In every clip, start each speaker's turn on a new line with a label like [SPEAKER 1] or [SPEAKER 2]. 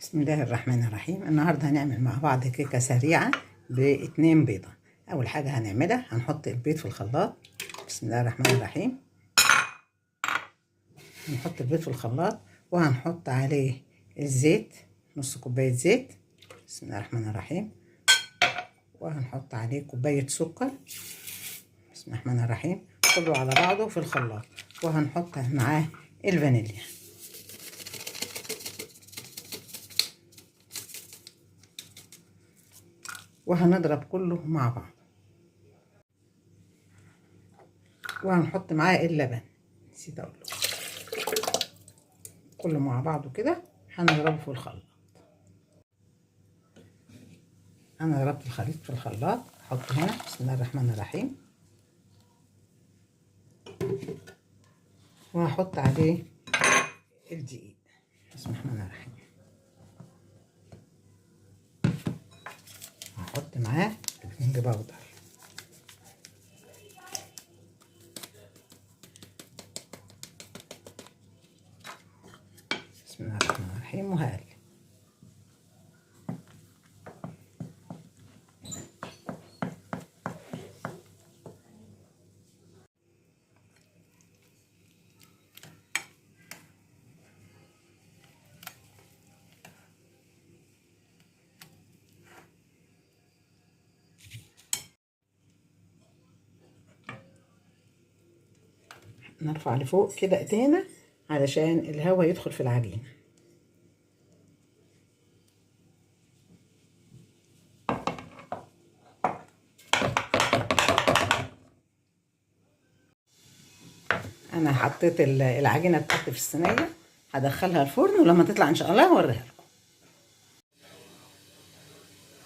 [SPEAKER 1] بسم الله الرحمن الرحيم. النهارده هنعمل مع بعض كيكه سريعه باتنين بيضه. اول حاجه هنعملها هنحط البيض في الخلاط. بسم الله الرحمن الرحيم. هنحط البيض في الخلاط وهنحط عليه الزيت، نص كوبايه زيت. بسم الله الرحمن الرحيم. وهنحط عليه كوبايه سكر. بسم الله الرحمن الرحيم. كله على بعضه في الخلاط، وهنحط معاه الفانيليا. وهنضرب كله مع بعض، وهنحط معاه اللبن. نسيت اقول لكم، كله مع بعضه كده هنضربه في الخلاط. انا ضربت الخليط في الخلاط. احط هنا بسم الله الرحمن الرحيم، وهحط عليه الدقيق. بسم الله الرحمن الرحيم. هحط معاه البيكنج باودر. بسم الله الرحمن الرحيم. وهقلب. نرفع لفوق كده ايدينا علشان الهواء يدخل في العجينه. انا حطيت العجينه بتاعتي في الصينيه، هدخلها الفرن ولما تطلع ان شاء الله هوريها لكم.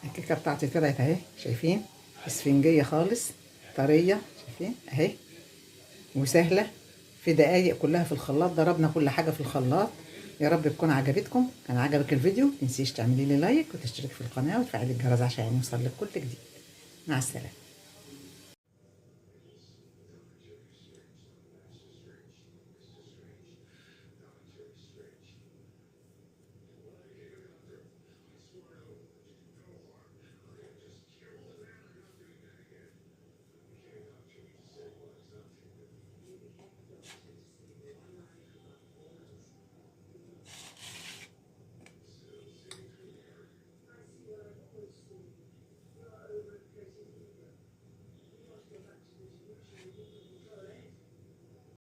[SPEAKER 1] الكيكه بتاعتي طلعت اهي، شايفين؟ اسفنجيه خالص، طريه، شايفين اهي، وسهله. في دقايق كلها في الخلاط، ضربنا كل حاجه في الخلاط. يا رب تكون عجبتكم. كان عجبك الفيديو متنسيش تعملي لي لايك وتشترك في القناه وتفعلي الجرس عشان يوصل لك كل جديد. مع السلامه.